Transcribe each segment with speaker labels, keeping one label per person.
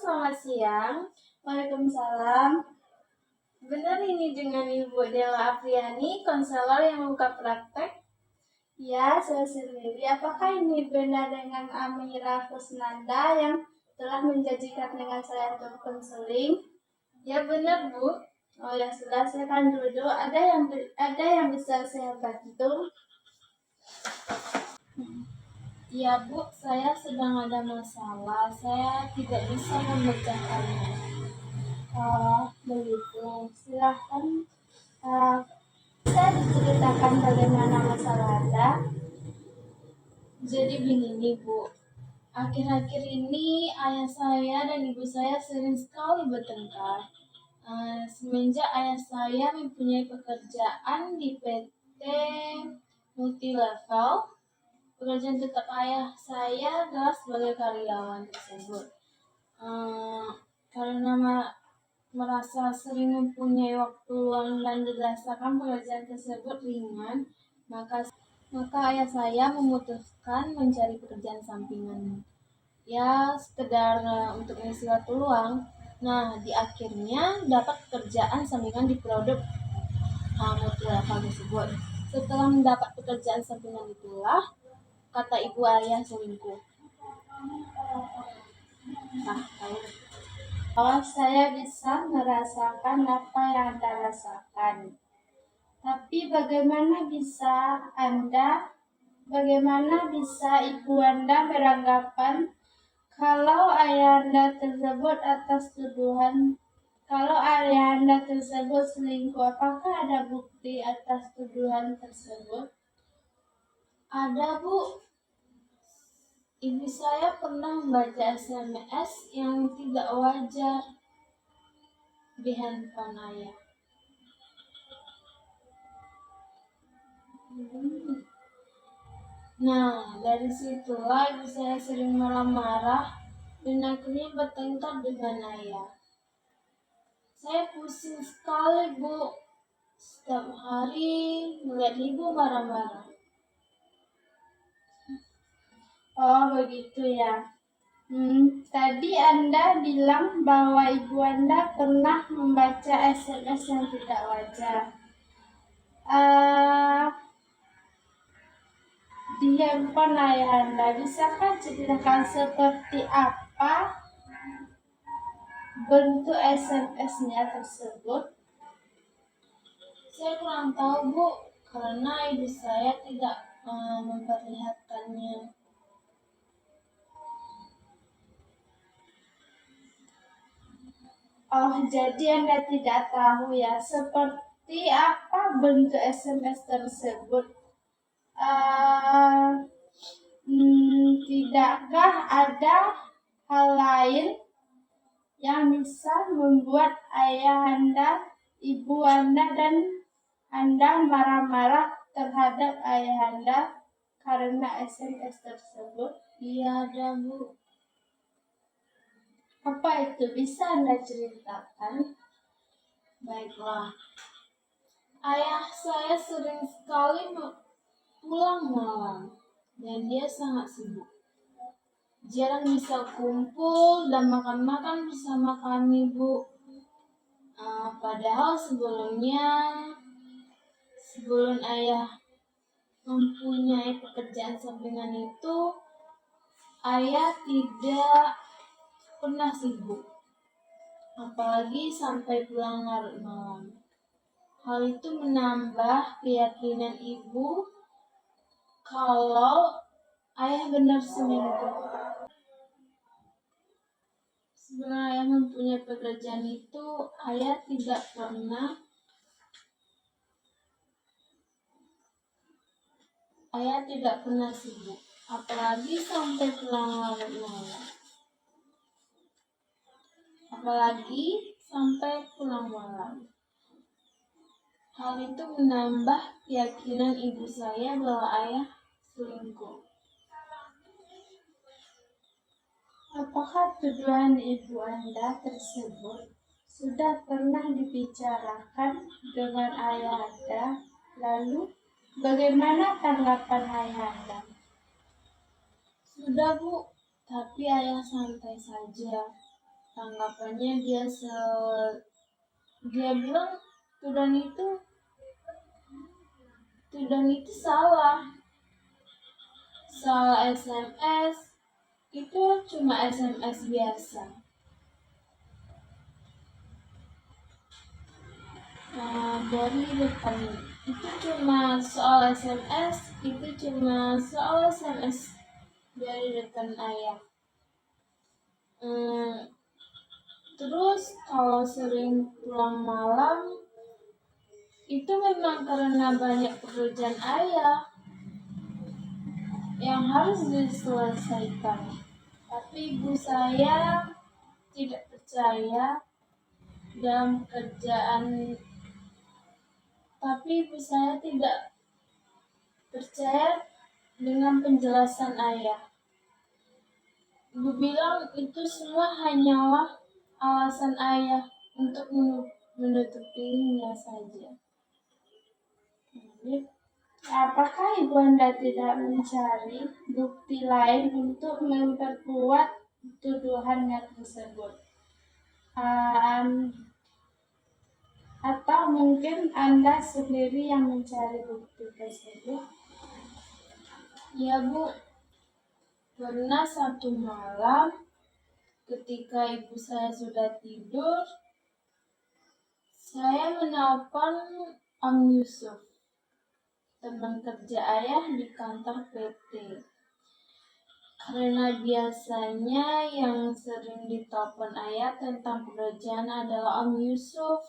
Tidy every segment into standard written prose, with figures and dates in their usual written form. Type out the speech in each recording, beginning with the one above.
Speaker 1: selamat siang. Waalaikumsalam. Benar ini dengan Ibu Della Apriani, konselor yang membuka praktek? Ya, saya sendiri. Apakah ini benar dengan Amira Kusnanda yang telah menjanjikan dengan saya untuk konseling? Ya benar, Bu. Oh ya sudah, saya akan duduk. Ada yang bisa saya bantu? Ya Bu, saya sedang ada masalah. Saya tidak bisa memecahkannya. Oh, begitu. Silahkan. Bisa diceritakan bagaimana masalah Anda? Jadi begini Bu, akhir-akhir ini ayah saya dan ibu saya sering sekali bertengkar. Semenjak ayah saya mempunyai pekerjaan di PT Multilevel, pekerjaan tetap ayah saya adalah sebagai karyawan tersebut. Karena merasa sering mempunyai waktu luang dan berdasarkan pekerjaan tersebut ringan, maka ayah saya memutuskan mencari pekerjaan sampingan. Ya, sekedar untuk mengisi waktu luang. Nah, di akhirnya dapat pekerjaan sampingan di produk Multilevel tersebut. Setelah mendapat pekerjaan sampingan itulah, kata ibu ayah selingkuh. Nah, saya bisa merasakan apa yang Anda rasakan. Tapi bagaimana bisa ibu Anda beranggapan kalau ayah Anda tersebut selingkuh? Apakah ada bukti atas tuduhan tersebut? Ada, Bu. Ibu saya pernah membaca SMS yang tidak wajar di handphone ayah. Nah, dari situlah ibu saya sering marah-marah dan akhirnya bertengkar dengan ayah. Saya pusing sekali, Bu. Setiap hari melihat ibu marah-marah. Oh, begitu ya. Tadi Anda bilang bahwa ibu Anda pernah membaca SMS yang tidak wajar. Di handphone ayah Anda, bisakah ceritakan seperti apa bentuk SMS-nya tersebut? Saya kurang tahu, Bu, karena ibu saya tidak memperlihatkannya. Oh, jadi Anda tidak tahu ya seperti apa bentuk SMS tersebut? Tidakkah ada hal lain yang bisa membuat ayah Anda, ibu Anda, dan Anda marah-marah terhadap ayah Anda karena SMS tersebut? Iya, ada, Bu. Apa itu? Bisa Anda ceritakan? Baiklah. Ayah saya sering sekali pulang malam dan dia sangat sibuk. Jarang bisa kumpul dan makan-makan bersama kami, Bu. Padahal sebelum ayah mempunyai pekerjaan sampingan itu, ayah tidak pernah sibuk, apalagi sampai pulang larut malam. Hal itu menambah keyakinan ibu kalau ayah benar selingkuh. Sebelum ayah mempunyai pekerjaan itu, ayah tidak pernah sibuk, apalagi sampai pulang larut malam. Hal itu menambah keyakinan ibu saya bahwa ayah selingkuh. Apakah tuduhan ibu Anda tersebut sudah pernah dibicarakan dengan ayah Anda? Lalu, bagaimana tanggapan ayah Anda? Sudah, Bu, tapi ayah santai saja. Tanggapannya dia bilang Tudan itu salah SMS. Itu cuma SMS biasa. Dari depan itu cuma soal SMS, dari rekan ayah. Terus kalau sering pulang malam itu memang karena banyak pekerjaan ayah yang harus diselesaikan. Tapi ibu saya tidak percaya dalam kerjaan. Dengan penjelasan ayah. Ibu bilang itu semua hanyalah alasan ayah untuk menutupinya saja. Apakah ibu Anda tidak mencari bukti lain untuk memperkuat tuduhannya tersebut? Atau mungkin Anda sendiri yang mencari bukti tersebut? Ya Bu, pernah satu malam ketika ibu saya sudah tidur, saya menelpon Om Yusuf, teman kerja ayah di kantor PT. Karena biasanya yang sering ditelepon ayah tentang pekerjaan adalah Om Yusuf.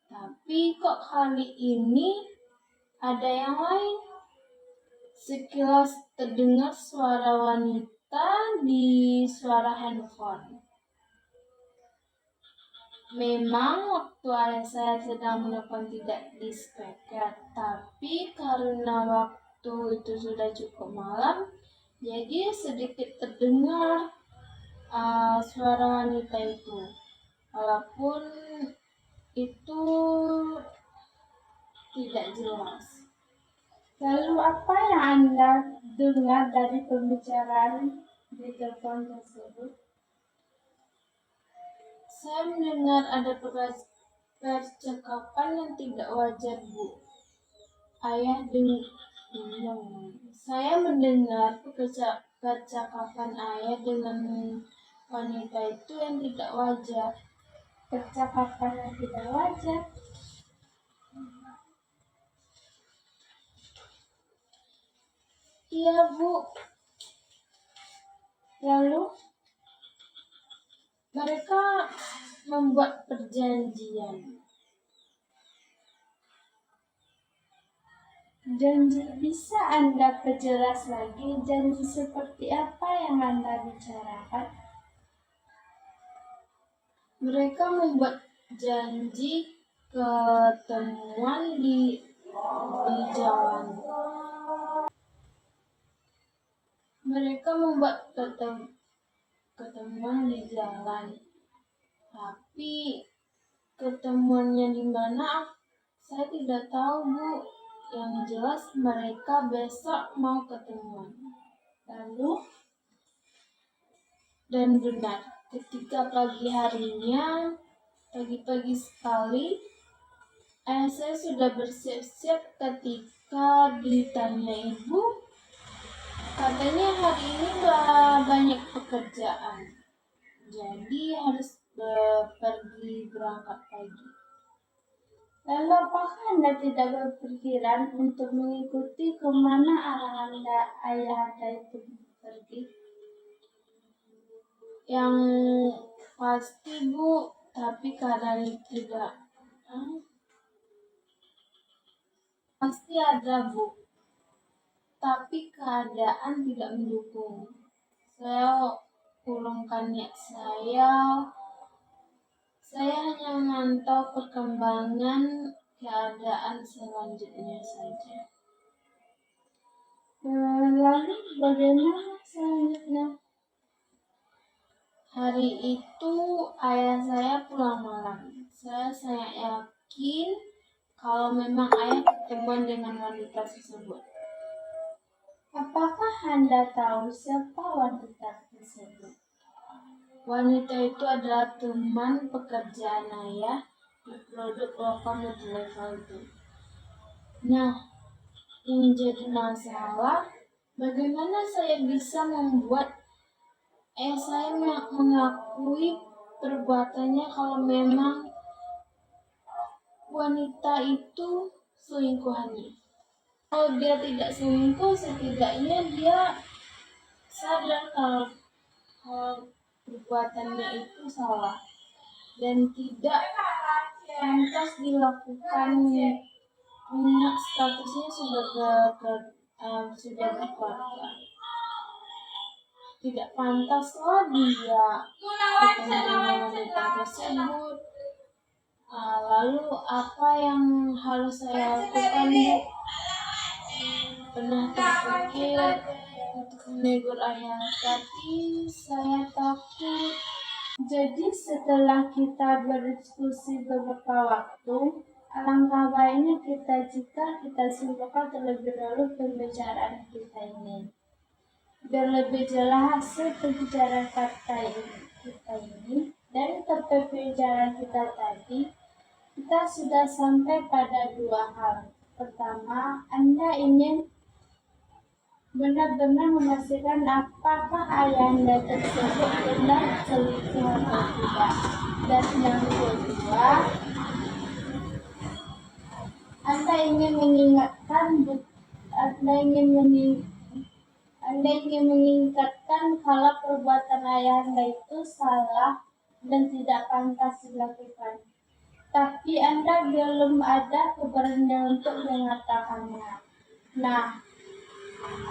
Speaker 1: Tapi kok kali ini ada yang lain. Sekilas terdengar suara wanita di suara handphone. Memang waktu ayah saya sedang menelpon tidak di speaker, tapi karena waktu itu sudah cukup malam, jadi sedikit terdengar suara wanita itu. Walaupun itu tidak jelas. Lalu apa yang Anda dengar dari pembicaraan di telepon tersebut? Saya mendengar ada percakapan yang tidak wajar, Bu. Saya mendengar percakapan ayah dengan wanita itu yang tidak wajar. Percakapan yang tidak wajar? Iya, Bu. Lalu mereka membuat perjanjian. Janji, bisa Anda perjelas lagi janji seperti apa yang Anda bicarakan? Mereka membuat janji ketemuan di jalan. Mereka membuat ketemuan di jalan. Tapi ketemuannya di mana? Saya tidak tahu, Bu. Yang jelas mereka besok mau ketemuan. Lalu, dan benar, ketika pagi-pagi sekali, ayah saya sudah bersiap-siap ketika ditanya ibu, katanya hari ini banyak pekerjaan, jadi harus berangkat pagi. Lalu apakah Anda tidak berpikiran untuk mengikuti kemana ayah Anda itu pergi? Yang pasti, Bu, tapi keadaan tidak. Pasti ada, Bu. Tapi keadaan tidak mendukung. Saya urungkan niat saya. Saya hanya memantau perkembangan keadaan selanjutnya saja. Lalu bagaimana selanjutnya? Hari itu ayah saya pulang malam. Saya sangat yakin kalau memang ayah ketemuan dengan wanita tersebut. Apakah Anda tahu siapa wanita tersebut? Wanita itu adalah teman pekerjaan ayah di produk lokal multilevel itu. Nah, yang jadi masalah, bagaimana saya bisa membuat saya mengakui perbuatannya kalau memang wanita itu selingkuhannya. Kalau dia tidak selingkuh, setidaknya dia sadar kalau perbuatannya itu salah dan tidak pantas dilakukan mengingat statusnya sudah berkeluarga. Tidak pantaslah dia ketemu dengan wanita tersebut. Lalu apa yang harus saya lakukan, Bu? Pernah terpikir untuk menegur ayah, tapi saya takut. Jadi setelah kita berdiskusi beberapa waktu, alangkah baiknya jika kita simpulkan terlebih dahulu pembicaraan kita ini. Biar lebih jelas hasil pembicaraan kita ini, dari topik pembicaraan kita tadi, kita sudah sampai pada dua hal. Pertama, Anda ingin benar-benar memastikan apakah ayah Anda tersebut benar selingkuh atau tidak. Dan yang kedua, Anda ingin mengingatkan kalau perbuatan ayah Anda itu salah dan tidak pantas dilakukan. Tapi Anda belum ada keberanian untuk mengatakannya. Nah,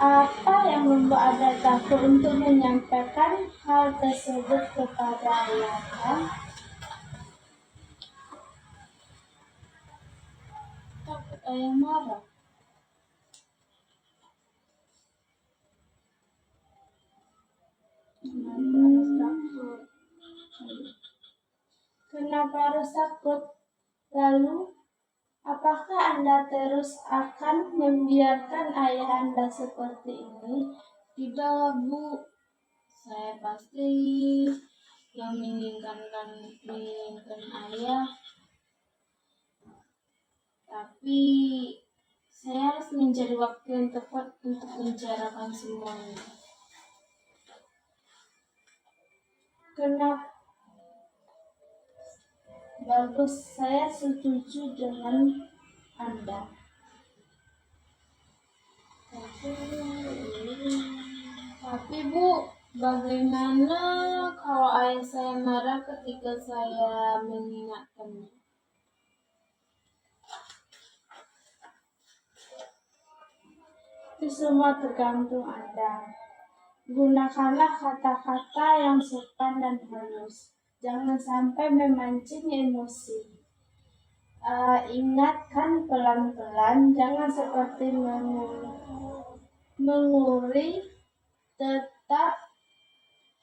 Speaker 1: apa yang membuat Anda takut untuk menyampaikan hal tersebut kepada ayah Anda? Takut ayah marah. Kenapa harus takut? Lalu, apakah Anda terus akan membiarkan ayah Anda seperti ini? Tidak, Bu. Saya pasti yang menginginkan ayah. Tapi saya harus mencari waktu yang tepat untuk membicarakan semuanya. Kenapa? Bagus, saya setuju dengan Anda. Tapi Bu, bagaimana kalau ayah saya marah ketika saya mengingatkannya? Itu semua tergantung Anda. Gunakanlah kata-kata yang sopan dan halus. Jangan sampai memancing emosi. Ingatkan pelan-pelan, jangan seperti menguri. Tetap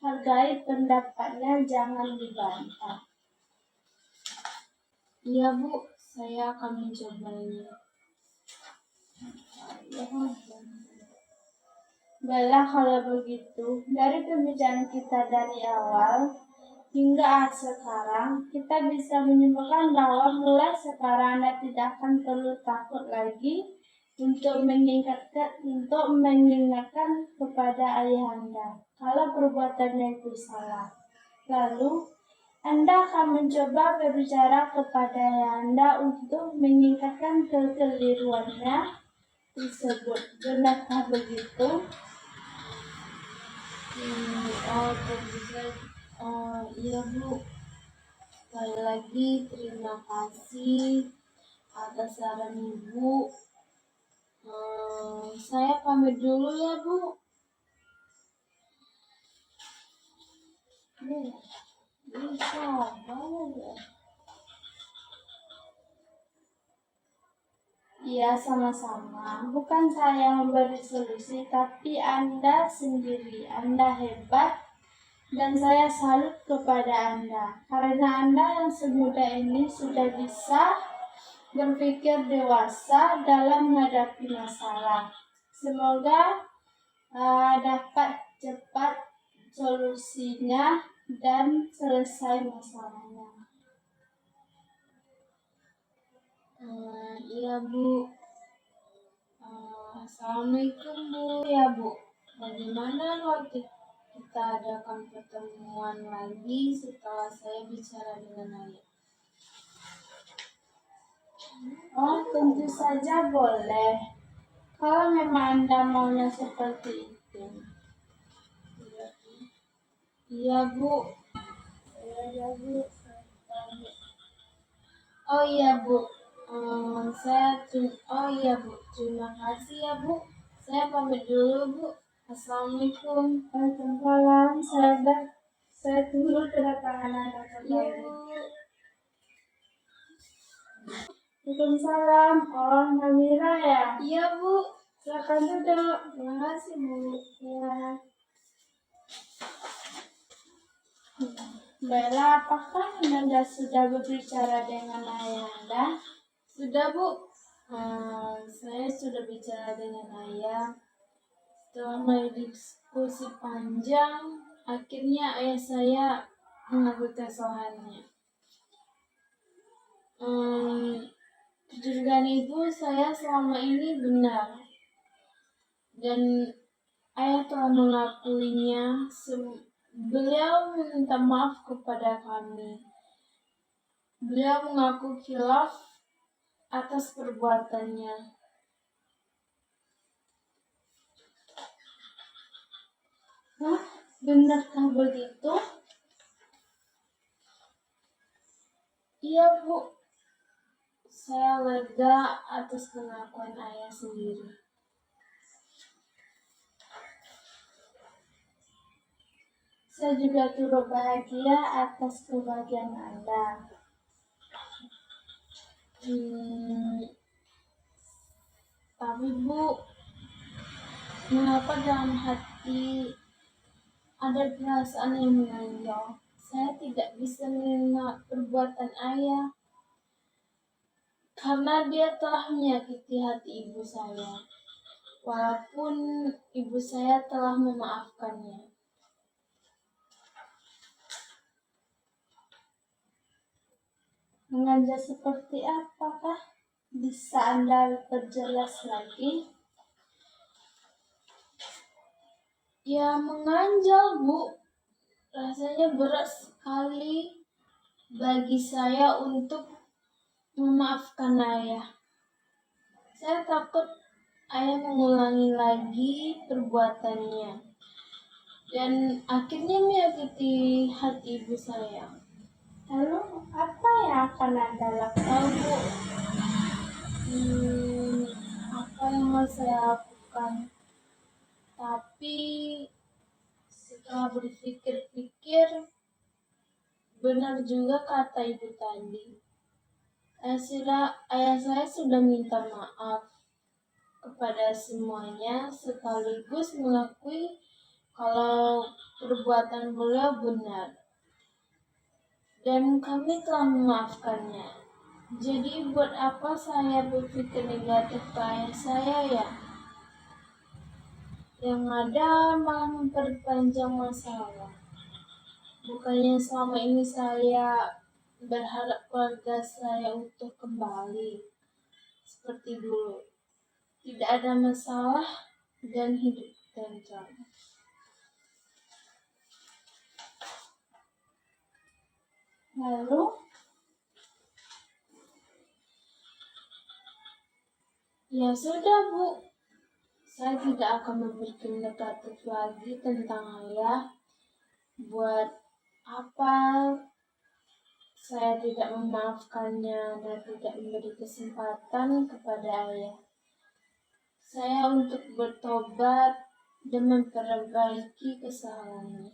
Speaker 1: hargai pendapatnya, jangan dibantah. Iya Bu, saya akan mencobanya. Baiklah kalau begitu, dari pembicaraan kita dari awal hingga sekarang, kita bisa menyimpulkan bahwa mulai sekarang Anda tidak akan perlu takut lagi untuk mengingatkan kepada ayah Anda kalau perbuatannya itu salah. Lalu, Anda akan mencoba berbicara kepada ayah Anda untuk mengingatkan kekeliruannya tersebut. Benarkah begitu? Iya Bu. Sekali lagi terima kasih atas saran Ibu. Saya pamit dulu ya Bu. Bisa banget ya. Iya, sama-sama. Bukan saya yang memberi solusi, tapi Anda sendiri. Anda hebat dan saya salut kepada Anda. Karena Anda yang semudah ini sudah bisa berpikir dewasa dalam menghadapi masalah. Semoga dapat cepat solusinya dan selesai masalahnya. Iya Bu. Assalamualaikum Bu. Ya Bu, bagaimana kalau kita adakan pertemuan lagi setelah saya bicara dengan ayah? Oh, tentu saja boleh. Kalau memang Anda maunya seperti itu. Iya Bu. Iya Bu. Oh iya Bu. Oh iya Bu. Terima kasih ya Bu. Saya pamit dulu Bu. Assalamualaikum. Waalaikumsalam. Saya tunggu kedatangan Anda kembali. Iya Bu. Waalaikumsalam. Oh, Namira ya? Iya Bu. Silakan duduk. Terima kasih Bu. Ya. Bella, apakah Anda sudah berbicara dengan ayah Anda? Sudah Bu. Saya sudah bicara dengan ayah. Setelah berdiskusi panjang, akhirnya ayah saya mengaku kesalahannya. Kecurigaan ibu saya selama ini benar, dan ayah telah mengakuinya. Beliau meminta maaf kepada kami. Beliau mengaku khilaf atas perbuatannya. Hah? Benarkah begitu? Iya Bu. Saya lega atas pengakuan ayah sendiri. Saya juga turut bahagia atas kebahagiaan Anda. Tapi Bu, mengapa dalam hati ada perasaan yang menonjol? Saya tidak bisa menerima perbuatan ayah karena dia telah menyakiti hati ibu saya, walaupun ibu saya telah memaafkannya. Mengajar seperti apakah? Bisa Anda perjelas lagi? Ya, menganjal Bu. Rasanya berat sekali bagi saya untuk memaafkan ayah. Saya takut ayah mengulangi lagi perbuatannya dan akhirnya menyakiti hati ibu saya. Lalu apa yang akan Anda lakukan Bu? Apa yang harus saya lakukan? Tapi setelah berpikir-pikir, benar juga kata ibu tadi. Ayah saya sudah minta maaf kepada semuanya, sekaligus mengakui kalau perbuatan beliau benar, dan kami telah memaafkannya. Jadi buat apa saya berpikir negatif ke ayah saya ya? Yang ada malah memperpanjang masalah. Bukannya selama ini saya berharap keluarga saya utuh kembali seperti dulu. Tidak ada masalah dan hidup tentram. Lalu, ya sudah Bu, saya tidak akan berpikir negatif lagi tentang ayah. Buat apa saya tidak memaafkannya dan tidak memberi kesempatan kepada ayah saya untuk bertobat dan memperbaiki kesalahannya.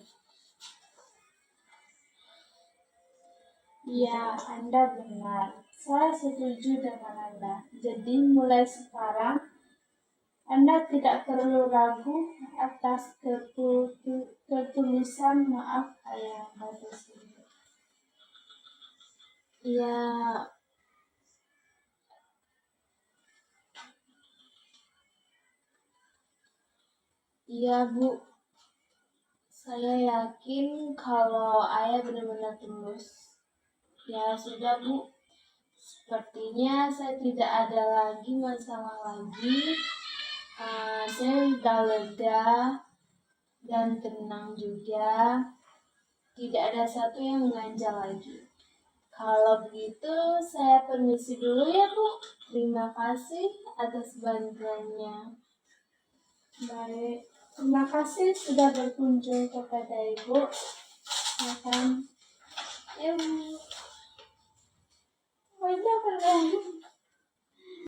Speaker 1: Ya, Anda benar. Saya setuju dengan Anda. Jadi mulai sekarang Anda tidak perlu ragu atas ketulusan maaf ayah Anda tersebut. Ya, iya Bu. Saya yakin kalau ayah benar-benar tulus. Ya sudah Bu, sepertinya saya tidak ada lagi masalah lagi. Saya sudah lega dan tenang juga. Tidak ada satu yang mengganjal lagi. Kalau begitu, saya permisi dulu ya Bu. Terima kasih atas bantuannya. Baik, terima kasih sudah berkunjung kepada Ibu. Silakan. Ya Bu. Wajah keren.